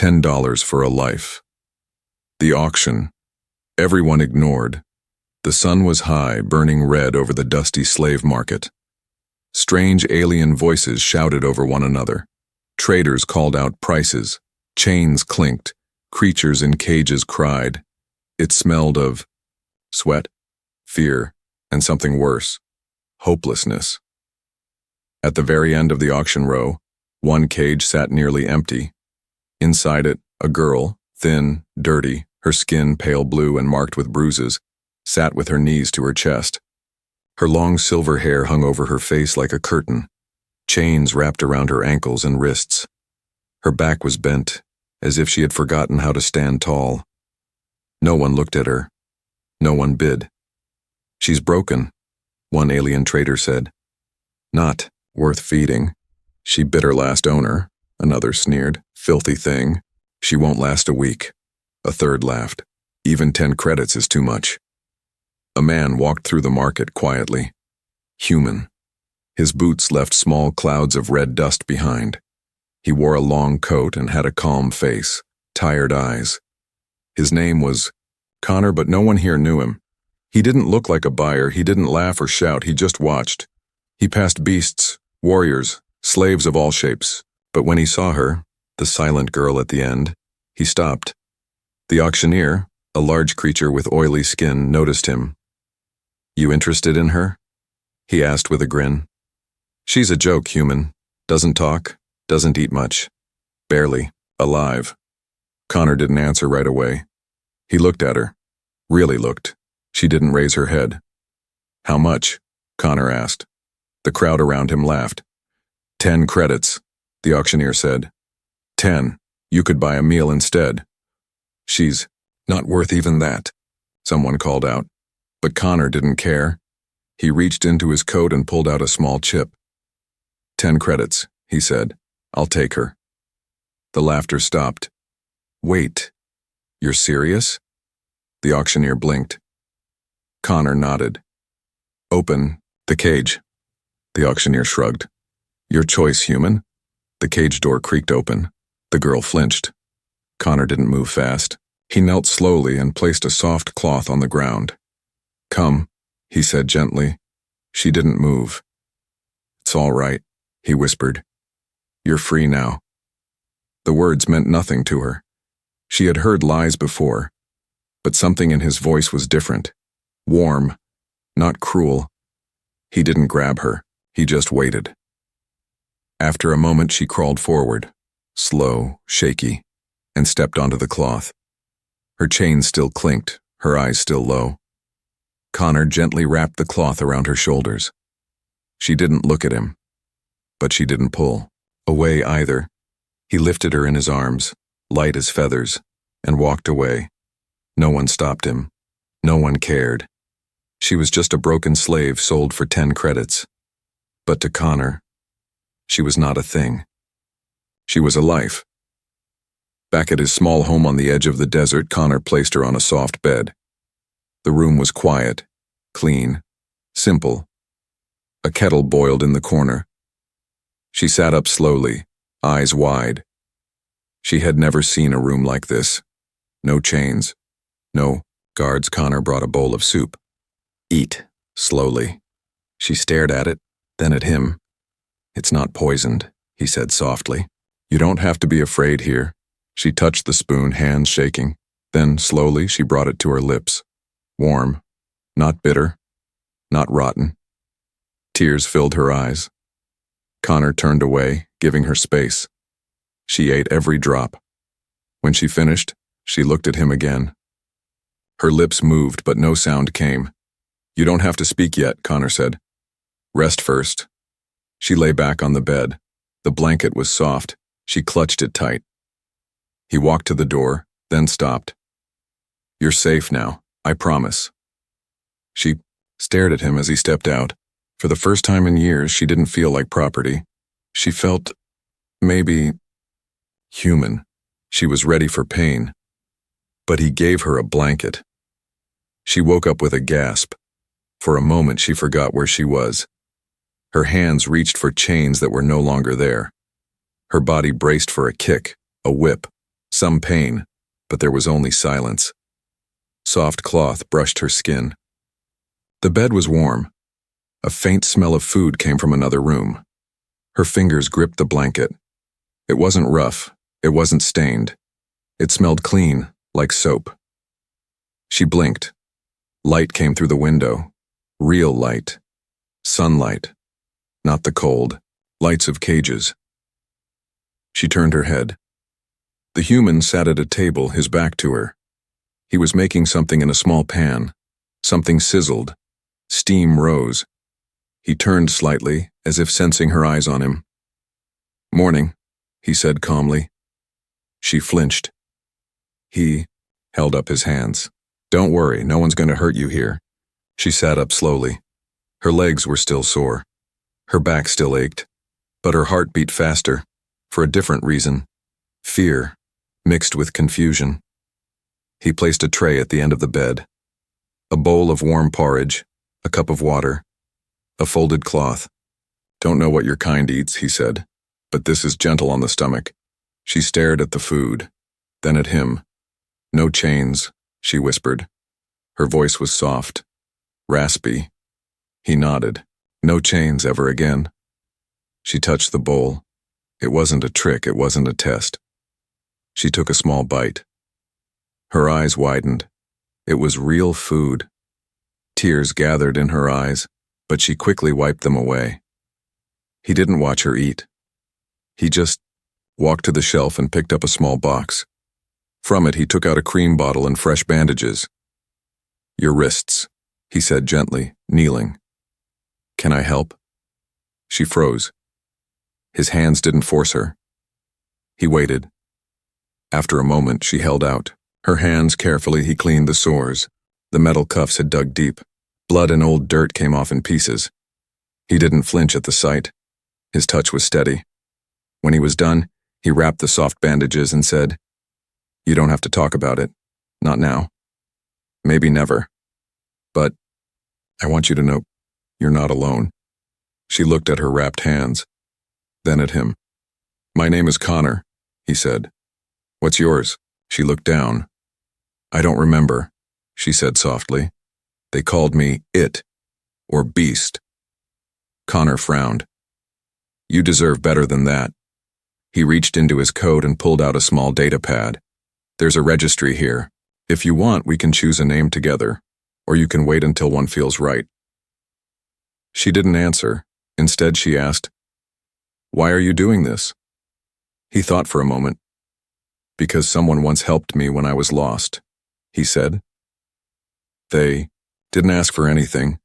$10 for a life. The auction. Everyone ignored. The sun was high, burning red over the dusty slave market. Strange alien voices shouted over one another. Traders called out prices. Chains clinked. Creatures in cages cried. It smelled of sweat, fear, and something worse, hopelessness. At the very end of the auction row, one cage sat nearly empty. Inside it, a girl, thin, dirty, her skin pale blue and marked with bruises, sat with her knees to her chest. Her long silver hair hung over her face like a curtain. Chains wrapped around her ankles and wrists. Her back was bent, as if she had forgotten how to stand tall. No one looked at her. No one bid. "She's broken," one alien trader said. "Not worth feeding. She bit her last owner," another sneered. "Filthy thing. She won't last a week." A third laughed. "Even 10 credits is too much." A man walked through the market quietly. Human. His boots left small clouds of red dust behind. He wore a long coat and had a calm face, tired eyes. His name was Connor, but no one here knew him. He didn't look like a buyer, he didn't laugh or shout, he just watched. He passed beasts, warriors, slaves of all shapes, but when he saw her, the silent girl at the end, he stopped. The auctioneer, a large creature with oily skin, noticed him. "You interested in her?" he asked with a grin. "She's a joke, human. Doesn't talk, doesn't eat much. Barely alive." Connor didn't answer right away. He looked at her. Really looked. She didn't raise her head. "How much?" Connor asked. The crowd around him laughed. 10 credits, the auctioneer said. 10. You could buy a meal instead. "She's not worth even that," someone called out. But Connor didn't care. He reached into his coat and pulled out a small chip. 10 credits, he said. "I'll take her." The laughter stopped. "Wait, you're serious?" The auctioneer blinked. Connor nodded. "Open the cage." The auctioneer shrugged. "Your choice, human." The cage door creaked open. The girl flinched. Connor didn't move fast. He knelt slowly and placed a soft cloth on the ground. "Come," he said gently. She didn't move. "It's all right," he whispered. "You're free now." The words meant nothing to her. She had heard lies before, but something in his voice was different. Warm, not cruel. He didn't grab her. He just waited. After a moment, she crawled forward, slow, shaky, and stepped onto the cloth. Her chain still clinked, her eyes still low. Connor gently wrapped the cloth around her shoulders. She didn't look at him, but she didn't pull away either. He lifted her in his arms, light as feathers, and walked away. No one stopped him. No one cared. She was just a broken slave sold for 10 credits. But to Connor, she was not a thing. She was a life. Back at his small home on the edge of the desert, Connor placed her on a soft bed. The room was quiet, clean, simple. A kettle boiled in the corner. She sat up slowly, eyes wide. She had never seen a room like this. No chains. No guards. Connor brought a bowl of soup. "Eat," slowly. She stared at it, then at him. "It's not poisoned," he said softly. "You don't have to be afraid here." She touched the spoon, hands shaking. Then, slowly, she brought it to her lips. Warm, not bitter, not rotten. Tears filled her eyes. Connor turned away, giving her space. She ate every drop. When she finished, she looked at him again. Her lips moved, but no sound came. "You don't have to speak yet," Connor said. "Rest first." She lay back on the bed. The blanket was soft. She clutched it tight. He walked to the door, then stopped. "You're safe now, I promise." She stared at him as he stepped out. For the first time in years, she didn't feel like property. She felt, maybe, human. She was ready for pain. But he gave her a blanket. She woke up with a gasp. For a moment, she forgot where she was. Her hands reached for chains that were no longer there. Her body braced for a kick, a whip, Some pain, but there was only silence. Soft cloth brushed her skin. The bed was warm. A faint smell of food came from another room. Her fingers gripped the blanket. It wasn't rough. It wasn't stained. It smelled clean, like soap. She blinked. Light came through the window. Real light. Sunlight. Not the cold. Lights of cages. She turned her head. The human sat at a table, his back to her. He was making something in a small pan. Something sizzled. Steam rose. He turned slightly, as if sensing her eyes on him. "Morning," he said calmly. She flinched. He held up his hands. "Don't worry, no one's going to hurt you here." She sat up slowly. Her legs were still sore. Her back still ached. But her heart beat faster, for a different reason. Fear, mixed with confusion. He placed a tray at the end of the bed. A bowl of warm porridge, a cup of water, a folded cloth. "Don't know what your kind eats," he said, "but this is gentle on the stomach." She stared at the food, then at him. "No chains," she whispered. Her voice was soft, raspy. He nodded. "No chains ever again." She touched the bowl. It wasn't a trick, it wasn't a test. She took a small bite. Her eyes widened. It was real food. Tears gathered in her eyes, but she quickly wiped them away. He didn't watch her eat. He just walked to the shelf and picked up a small box. From it, he took out a cream bottle and fresh bandages. "Your wrists," he said gently, kneeling. "Can I help?" She froze. His hands didn't force her. He waited. After a moment, she held out. Her hands carefully, he cleaned the sores. The metal cuffs had dug deep. Blood and old dirt came off in pieces. He didn't flinch at the sight. His touch was steady. When he was done, he wrapped the soft bandages and said, "You don't have to talk about it. Not now. Maybe never. But I want you to know you're not alone." She looked at her wrapped hands, then at him. "My name is Connor," he said. "What's yours?" She looked down. "I don't remember," she said softly. "They called me It, or Beast." Connor frowned. "You deserve better than that." He reached into his coat and pulled out a small data pad. "There's a registry here. If you want, we can choose a name together, or you can wait until one feels right." She didn't answer. Instead, she asked, "Why are you doing this?" He thought for a moment. "Because someone once helped me when I was lost," he said. "They didn't ask for anything.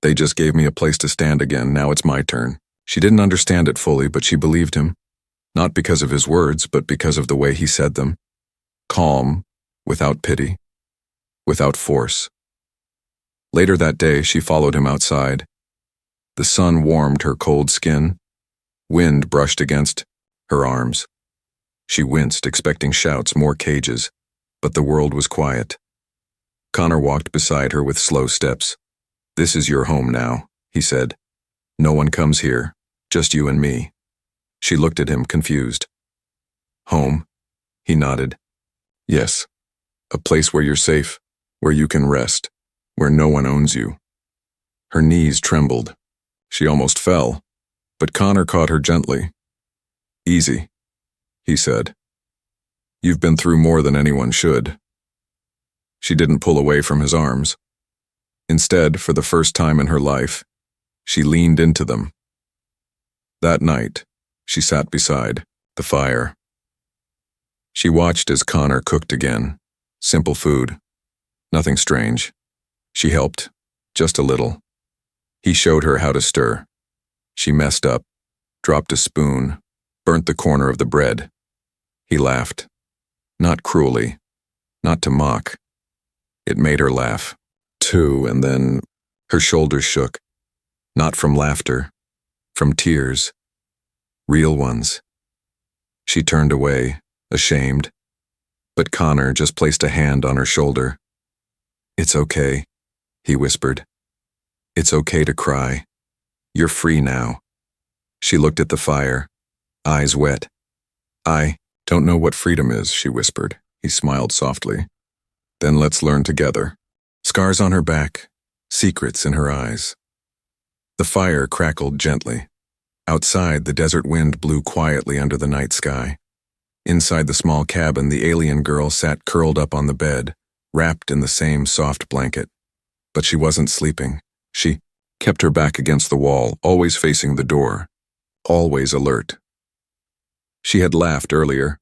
They just gave me a place to stand again. Now it's my turn." She didn't understand it fully, but she believed him. Not because of his words, but because of the way he said them. Calm, without pity, without force. Later that day, she followed him outside. The sun warmed her cold skin. Wind brushed against her arms. She winced, expecting shouts, more cages, but the world was quiet. Connor walked beside her with slow steps. "This is your home now," he said. "No one comes here, just you and me." She looked at him, confused. "Home?" He nodded. "Yes, a place where you're safe, where you can rest, where no one owns you." Her knees trembled. She almost fell, but Connor caught her gently. "Easy," he said. "You've been through more than anyone should." She didn't pull away from his arms. Instead, for the first time in her life, she leaned into them. That night, she sat beside the fire. She watched as Connor cooked again. Simple food. Nothing strange. She helped, just a little. He showed her how to stir. She messed up, dropped a spoon, burnt the corner of the bread. He laughed. Not cruelly, not to mock. It made her laugh, too, and then her shoulders shook. Not from laughter, from tears. Real ones. She turned away, ashamed. But Connor just placed a hand on her shoulder. "It's okay," he whispered. "It's okay to cry. You're free now." She looked at the fire, eyes wet. Don't know what freedom is, she whispered. He smiled softly. Then let's learn together. Scars on her back, secrets in her eyes. The fire crackled gently. Outside, the desert wind blew quietly under the night sky. Inside the small cabin, the alien girl sat curled up on the bed, wrapped in the same soft blanket. But she wasn't sleeping. She kept her back against the wall, always facing the door, always alert. She had laughed earlier.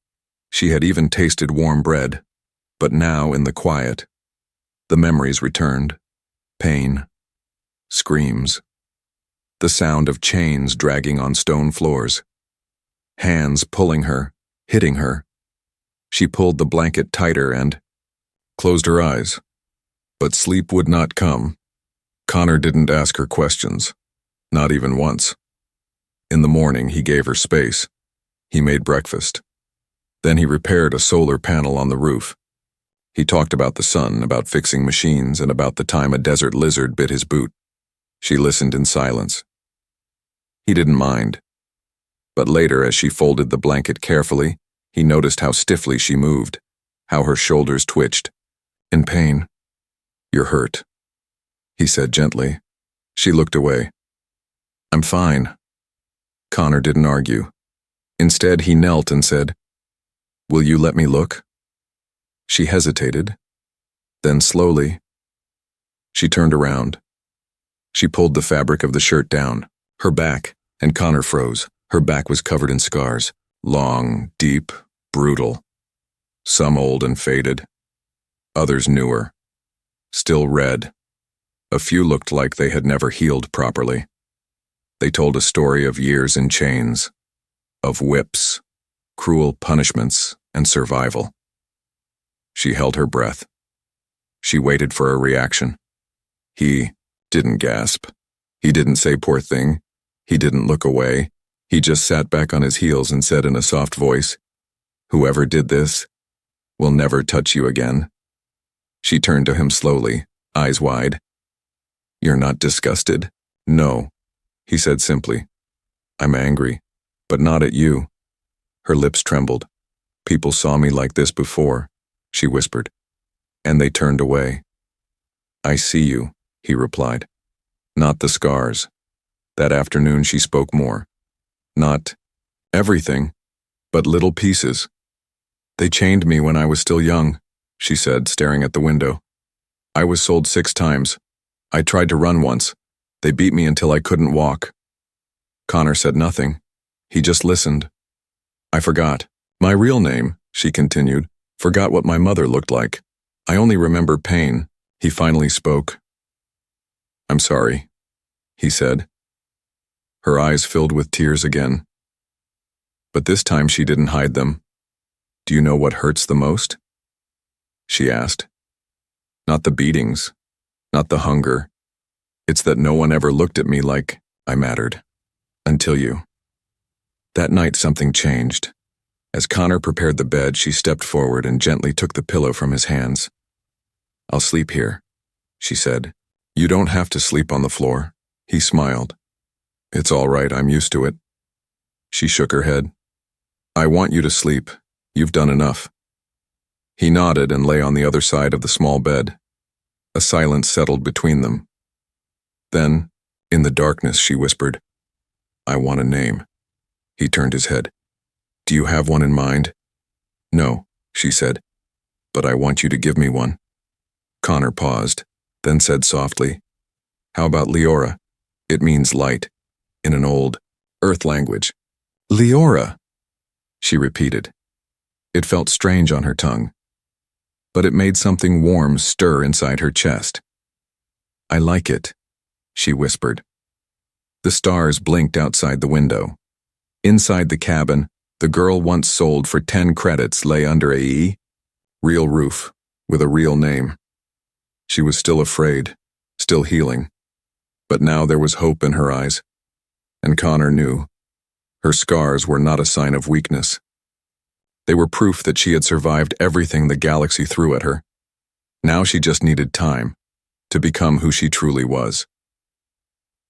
She had even tasted warm bread. But now, in the quiet, the memories returned. Pain, screams, the sound of chains dragging on stone floors, hands pulling her, hitting her. She pulled the blanket tighter and closed her eyes. But sleep would not come. Connor didn't ask her questions, not even once. In the morning, he gave her space. He made breakfast. Then he repaired a solar panel on the roof. He talked about the sun, about fixing machines, and about the time a desert lizard bit his boot. She listened in silence. He didn't mind. But later, as she folded the blanket carefully, he noticed how stiffly she moved, how her shoulders twitched. In pain. You're hurt, he said gently. She looked away. I'm fine. Connor didn't argue. Instead, he knelt and said, Will you let me look? She hesitated. Then slowly, she turned around. She pulled the fabric of the shirt down, her back, and Connor froze. Her back was covered in scars, long, deep, brutal. Some old and faded, others newer, still red. A few looked like they had never healed properly. They told a story of years in chains, of whips, cruel punishments, and survival. She held her breath. She waited for a reaction. He didn't gasp. He didn't say poor thing. He didn't look away. He just sat back on his heels and said in a soft voice, Whoever did this will never touch you again. She turned to him slowly, eyes wide. You're not disgusted? No, he said simply. I'm angry, but not at you. Her lips trembled. People saw me like this before, she whispered, and they turned away. I see you, he replied. Not the scars. That afternoon she spoke more. Not everything, but little pieces. They chained me when I was still young, she said, staring at the window. I was sold 6 times. I tried to run once. They beat me until I couldn't walk. Connor said nothing. He just listened. I forgot. My real name, she continued, forgot what my mother looked like. I only remember pain. He finally spoke. I'm sorry, he said. Her eyes filled with tears again. But this time she didn't hide them. Do you know what hurts the most? She asked. Not the beatings, not the hunger. It's that no one ever looked at me like I mattered. Until you. That night something changed. As Connor prepared the bed, she stepped forward and gently took the pillow from his hands. I'll sleep here, she said. You don't have to sleep on the floor. He smiled. It's all right, I'm used to it. She shook her head. I want you to sleep. You've done enough. He nodded and lay on the other side of the small bed. A silence settled between them. Then, in the darkness, she whispered, I want a name. He turned his head. Do you have one in mind? No, she said, but I want you to give me one. Connor paused, then said softly, How about Leora? It means light, in an old Earth language. Leora, she repeated. It felt strange on her tongue, but it made something warm stir inside her chest. I like it, she whispered. The stars blinked outside the window. Inside the cabin, the girl once sold for 10 credits lay under a real roof, with a real name. She was still afraid, still healing, but now there was hope in her eyes. And Connor knew. Her scars were not a sign of weakness. They were proof that she had survived everything the galaxy threw at her. Now she just needed time to become who she truly was.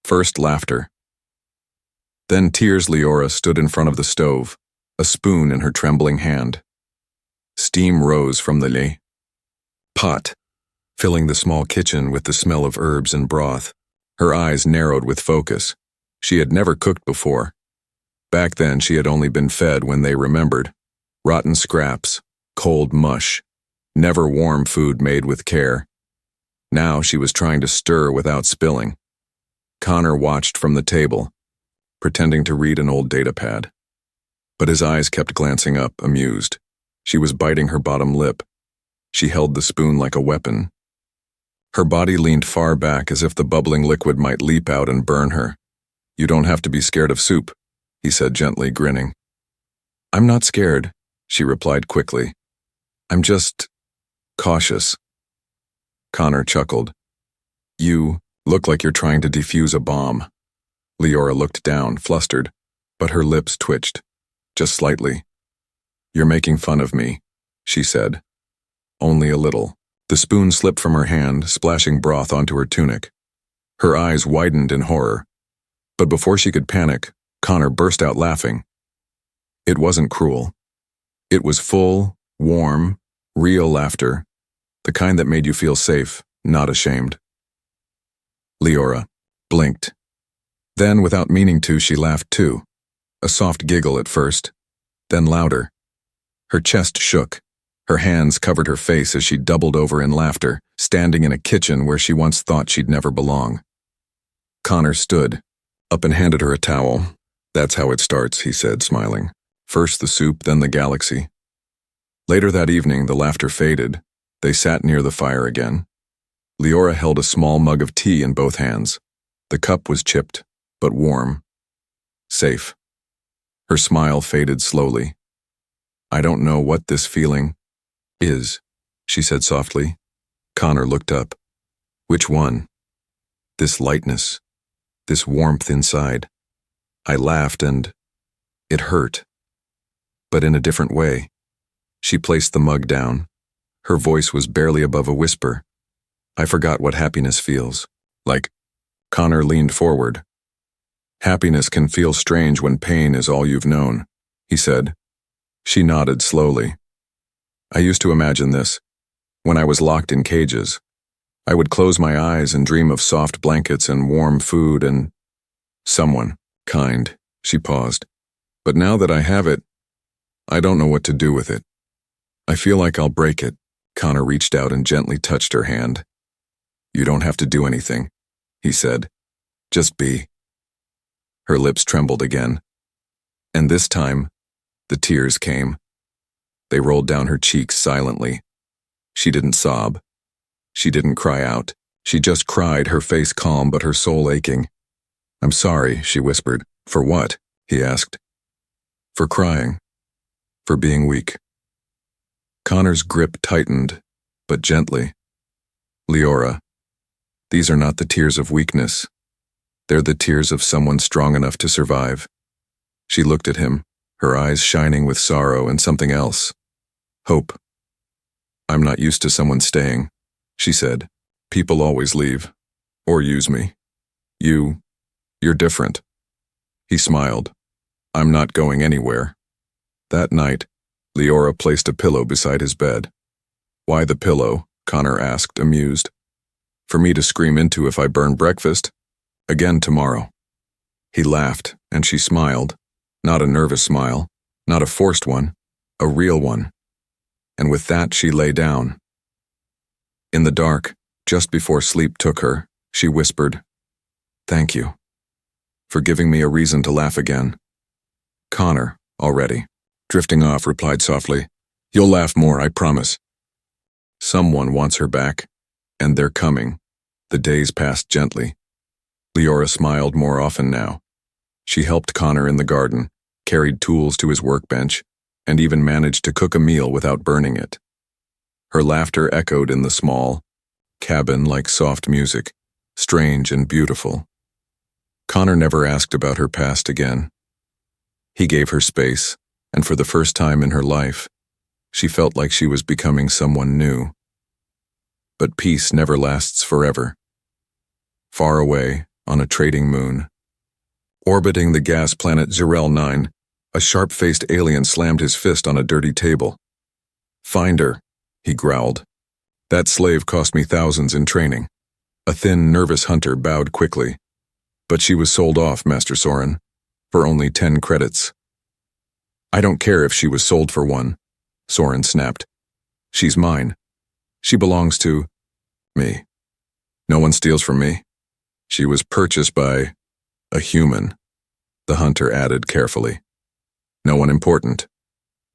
First laughter. Then tears. Leora stood in front of the stove, a spoon in her trembling hand. Steam rose from the pot, filling the small kitchen with the smell of herbs and broth. Her eyes narrowed with focus. She had never cooked before. Back then, she had only been fed when they remembered. Rotten scraps, cold mush, never warm food made with care. Now she was trying to stir without spilling. Connor watched from the table, pretending to read an old datapad. But his eyes kept glancing up, amused. She was biting her bottom lip. She held the spoon like a weapon. Her body leaned far back as if the bubbling liquid might leap out and burn her. "You don't have to be scared of soup," he said gently, grinning. "I'm not scared," she replied quickly. "I'm just cautious." Connor chuckled. "You look like you're trying to defuse a bomb." Leora looked down, flustered, but her lips twitched, just slightly. "You're making fun of me," she said. "Only a little." The spoon slipped from her hand, splashing broth onto her tunic. Her eyes widened in horror. But before she could panic, Connor burst out laughing. It wasn't cruel. It was full, warm, real laughter, the kind that made you feel safe, not ashamed. Leora blinked. Then, without meaning to, she laughed too. A soft giggle at first, then louder. Her chest shook. Her hands covered her face as she doubled over in laughter, standing in a kitchen where she once thought she'd never belong. Connor stood, up and handed her a towel. "That's how it starts," he said, smiling. "First the soup, then the galaxy." Later that evening, the laughter faded. They sat near the fire again. Leora held a small mug of tea in both hands. The cup was chipped, but warm. Safe. Her smile faded slowly. "I don't know what this feeling is," she said softly. Connor looked up. "Which one?" "This lightness, this warmth inside." I laughed and it hurt, but in a different way. She placed the mug down. Her voice was barely above a whisper. "I forgot what happiness feels. Like..." Connor leaned forward. "Happiness can feel strange when pain is all you've known," he said. She nodded slowly. "I used to imagine this, when I was locked in cages. I would close my eyes and dream of soft blankets and warm food and someone kind." She paused. "But now that I have it, I don't know what to do with it. I feel like I'll break it." Connor reached out and gently touched her hand. "You don't have to do anything," he said. "Just be." Her lips trembled again. And this time, the tears came. They rolled down her cheeks silently. She didn't sob. She didn't cry out. She just cried, her face calm but her soul aching. "I'm sorry," she whispered. "For what?" he asked. "For crying. For being weak." Connor's grip tightened, but gently. "Leora, these are not the tears of weakness. They're the tears of someone strong enough to survive." She looked at him, her eyes shining with sorrow and something else. Hope. "I'm not used to someone staying," she said. "People always leave. Or use me. You're different." He smiled. "I'm not going anywhere." That night, Leora placed a pillow beside his bed. "Why the pillow?" Connor asked, amused. "For me to scream into if I burn breakfast. Again tomorrow." He laughed, and she smiled. Not a nervous smile, not a forced one, a real one. And with that, she lay down. In the dark, just before sleep took her, she whispered, "Thank you for giving me a reason to laugh again." Connor, already, drifting off, replied softly, "You'll laugh more, I promise." Someone wants her back, and they're coming. The days passed gently. Leora smiled more often now. She helped Connor in the garden, carried tools to his workbench, and even managed to cook a meal without burning it. Her laughter echoed in the small cabin like soft music, strange and beautiful. Connor never asked about her past again. He gave her space, and for the first time in her life, she felt like she was becoming someone new. But peace never lasts forever. Far away, on a trading moon, orbiting the gas planet Zirel 9, A sharp-faced alien slammed his fist on a dirty table. "Find her," he growled. "That slave cost me thousands in training." A thin, nervous hunter bowed quickly. "But she was sold off, Master Soren, for only 10 credits. "I don't care if she was sold for 1, Soren snapped. "She's mine. She belongs to me. No one steals from me. She was purchased by a human," the hunter added carefully. "No one important.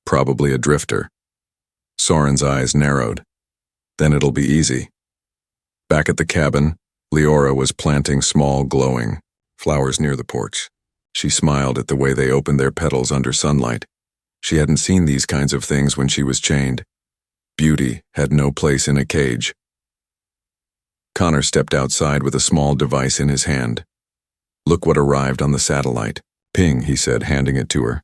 Probably a drifter." Soren's eyes narrowed. "Then it'll be easy." Back at the cabin, Leora was planting small, glowing flowers near the porch. She smiled at the way they opened their petals under sunlight. She hadn't seen these kinds of things when she was chained. Beauty had no place in a cage. Connor stepped outside with a small device in his hand. "Look what arrived on the satellite." "Ping," he said, handing it to her.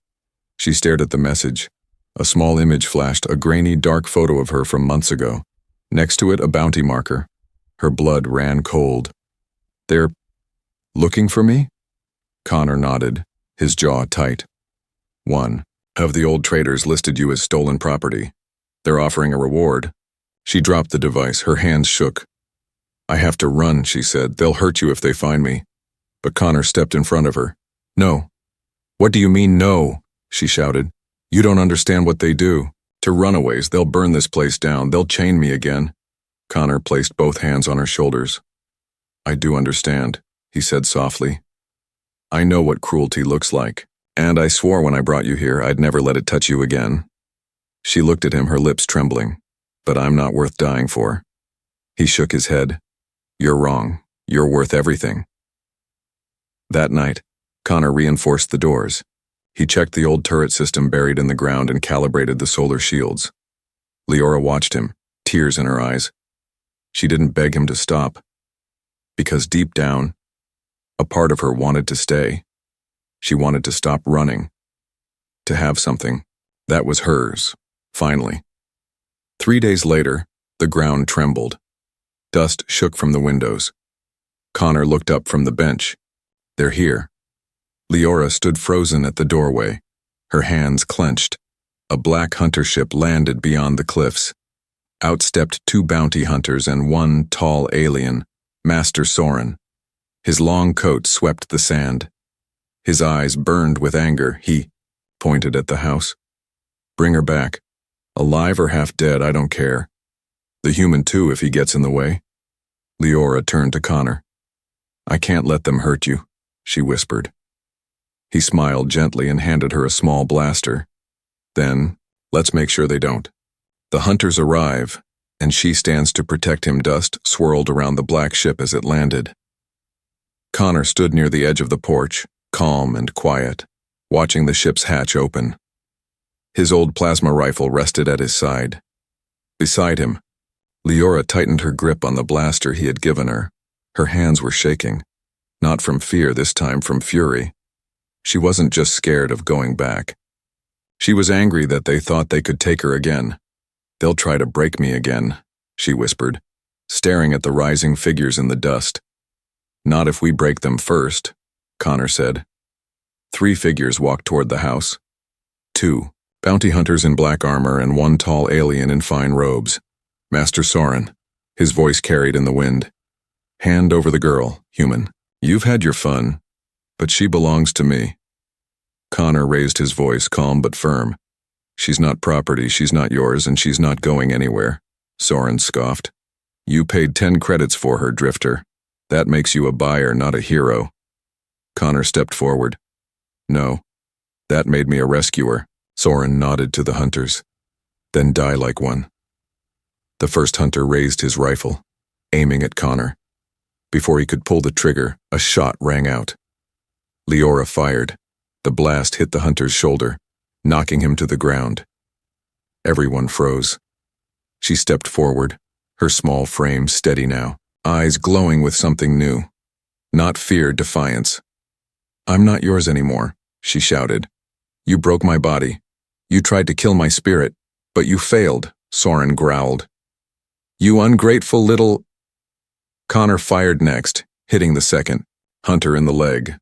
She stared at the message. A small image flashed, a grainy, dark photo of her from months ago. Next to it, a bounty marker. Her blood ran cold. "They're looking for me?" Connor nodded, his jaw tight. "1 of the old traders listed you as stolen property. They're offering a reward." She dropped the device, her hands shook. "I have to run," she said. "They'll hurt you if they find me." But Connor stepped in front of her. "No." "What do you mean, no?" she shouted. "You don't understand what they do. To runaways, they'll burn this place down. They'll chain me again." Connor placed both hands on her shoulders. "I do understand," he said softly. "I know what cruelty looks like, and I swore when I brought you here I'd never let it touch you again." She looked at him, her lips trembling. "But I'm not worth dying for." He shook his head. "You're wrong. You're worth everything." That night, Connor reinforced the doors. He checked the old turret system buried in the ground and calibrated the solar shields. Leora watched him, tears in her eyes. She didn't beg him to stop. Because deep down, a part of her wanted to stay. She wanted to stop running. To have something that was hers, finally. 3 days later, the ground trembled. Dust shook from the windows. Connor looked up from the bench. "They're here." Leora stood frozen at the doorway, her hands clenched. A black hunter ship landed beyond the cliffs. Out stepped 2 bounty hunters and 1 tall alien, Master Soren. His long coat swept the sand. His eyes burned with anger. He pointed at the house. "Bring her back. Alive or half dead, I don't care. The human too if he gets in the way." Leora turned to Connor. "I can't let them hurt you," she whispered. He smiled gently and handed her a small blaster. "Then, let's make sure they don't." The hunters arrive, and she stands to protect him. Dust swirled around the black ship as it landed. Connor stood near the edge of the porch, calm and quiet, watching the ship's hatch open. His old plasma rifle rested at his side. Beside him, Leora tightened her grip on the blaster he had given her. Her hands were shaking, not from fear this time, from fury. She wasn't just scared of going back. She was angry that they thought they could take her again. "They'll try to break me again," she whispered, staring at the rising figures in the dust. "Not if we break them first," Connor said. 3 figures walked toward the house. 2 bounty hunters in black armor and 1 tall alien in fine robes. "Master Soren," his voice carried in the wind. "Hand over the girl, human. You've had your fun, but she belongs to me." Connor raised his voice, calm but firm. "She's not property, she's not yours, and she's not going anywhere," Soren scoffed. "You paid 10 credits for her, Drifter. That makes you a buyer, not a hero." Connor stepped forward. "No, that made me a rescuer." Soren nodded to the hunters. "Then die like one." The first hunter raised his rifle, aiming at Connor. Before he could pull the trigger, a shot rang out. Leora fired. The blast hit the hunter's shoulder, knocking him to the ground. Everyone froze. She stepped forward, her small frame steady now, eyes glowing with something new. Not fear, defiance. "I'm not yours anymore," she shouted. "You broke my body. You tried to kill my spirit, but you failed," Soren growled. "You ungrateful little—" Connor fired next, hitting the second hunter in the leg.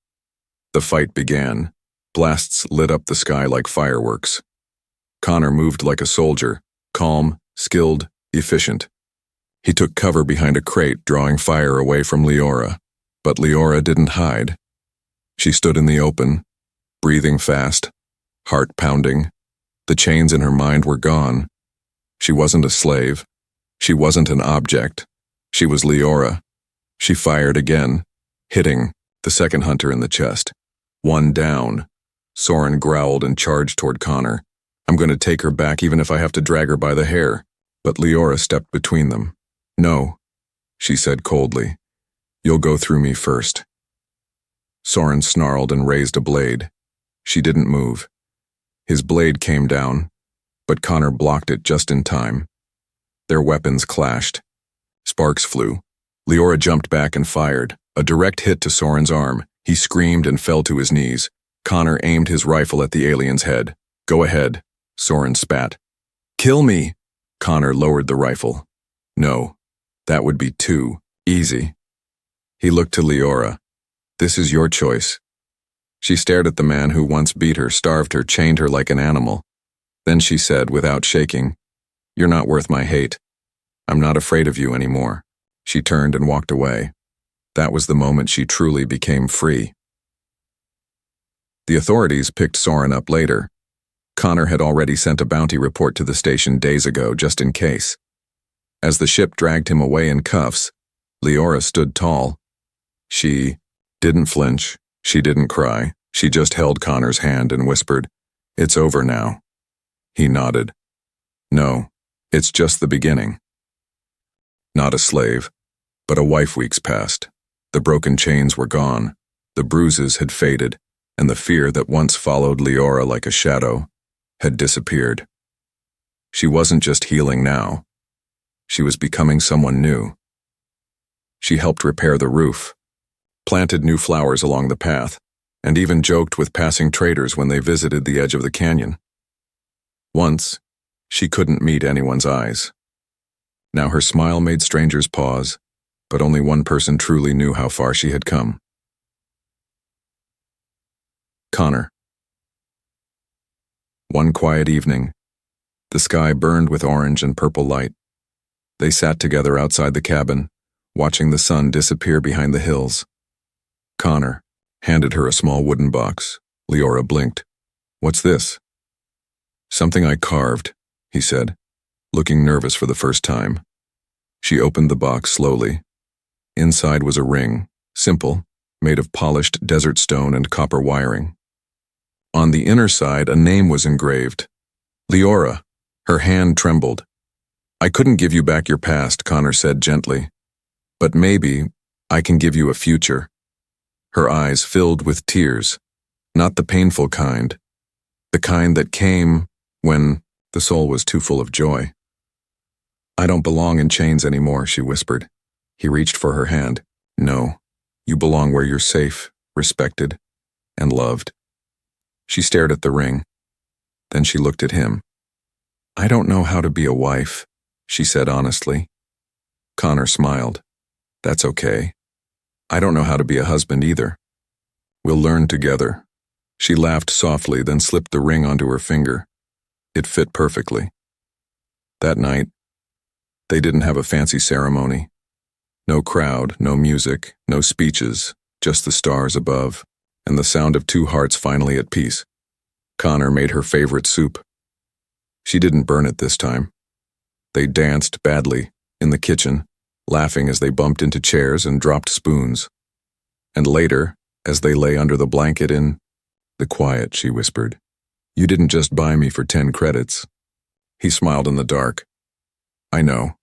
The fight began. Blasts lit up the sky like fireworks. Connor moved like a soldier, calm, skilled, efficient. He took cover behind a crate, drawing fire away from Leora. But Leora didn't hide. She stood in the open, breathing fast, heart pounding. The chains in her mind were gone. She wasn't a slave. She wasn't an object. She was Leora. She fired again, hitting the second hunter in the chest. One down. Soren growled and charged toward Connor. I'm going to take her back even if I have to drag her by the hair. But Leora stepped between them. No, she said coldly. You'll go through me first. Soren snarled and raised a blade. She didn't move. His blade came down, but Connor blocked it just in time. Their weapons clashed. Sparks flew. Leora jumped back and fired, a direct hit to Soren's arm. He screamed and fell to his knees. Connor aimed his rifle at the alien's head. Go ahead, Soren spat. Kill me! Connor lowered the rifle. No, that would be too easy. He looked to Leora. This is your choice. She stared at the man who once beat her, starved her, chained her like an animal. Then she said, without shaking, You're not worth my hate. I'm not afraid of you anymore. She turned and walked away. That was the moment she truly became free. The authorities picked Soren up later. Connor had already sent a bounty report to the station days ago, just in case. As the ship dragged him away in cuffs, Leora stood tall. She didn't flinch. She didn't cry. She just held Connor's hand and whispered, It's over now. He nodded. No, it's just the beginning. Not a slave, but a wife. Weeks passed. The broken chains were gone. The bruises had faded, and the fear that once followed Leora like a shadow had disappeared. She wasn't just healing now. She was becoming someone new. She helped repair the roof, planted new flowers along the path, and even joked with passing traders when they visited the edge of the canyon. Once, she couldn't meet anyone's eyes. Now her smile made strangers pause, but only one person truly knew how far she had come. Connor. One quiet evening, the sky burned with orange and purple light. They sat together outside the cabin, watching the sun disappear behind the hills. Connor handed her a small wooden box. Leora blinked. What's this? Something I carved, he said, looking nervous for the first time. She opened the box slowly. Inside was a ring, simple, made of polished desert stone and copper wiring. On the inner side, a name was engraved. Leora. Her hand trembled. I couldn't give you back your past, Connor said gently. But maybe I can give you a future. Her eyes filled with tears, not the painful kind, the kind that came when the soul was too full of joy. I don't belong in chains anymore, she whispered. He reached for her hand. No, you belong where you're safe, respected, and loved. She stared at the ring. Then she looked at him. I don't know how to be a wife, she said honestly. Connor smiled. That's okay. I don't know how to be a husband either. We'll learn together. She laughed softly, then slipped the ring onto her finger. It fit perfectly. That night, they didn't have a fancy ceremony. No crowd, no music, no speeches, just the stars above, and the sound of two hearts finally at peace. Connor made her favorite soup. She didn't burn it this time. They danced badly in the kitchen, laughing as they bumped into chairs and dropped spoons. And later, as they lay under the blanket in the quiet, she whispered, You didn't just buy me for 10 credits. He smiled in the dark. I know.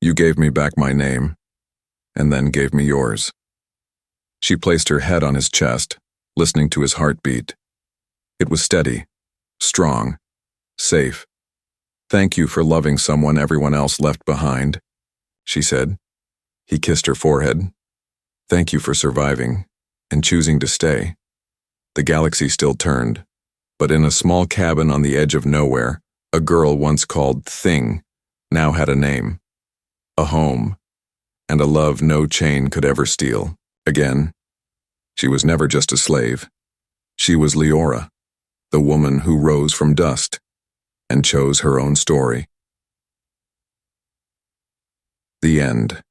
You gave me back my name, and then gave me yours. She placed her head on his chest, listening to his heartbeat. It was steady, strong, safe. Thank you for loving someone everyone else left behind, she said. He kissed her forehead. Thank you for surviving and choosing to stay. The galaxy still turned, but in a small cabin on the edge of nowhere, a girl once called Thing now had a name, a home, and a love no chain could ever steal. Again, she was never just a slave. She was Leora, the woman who rose from dust and chose her own story. The end.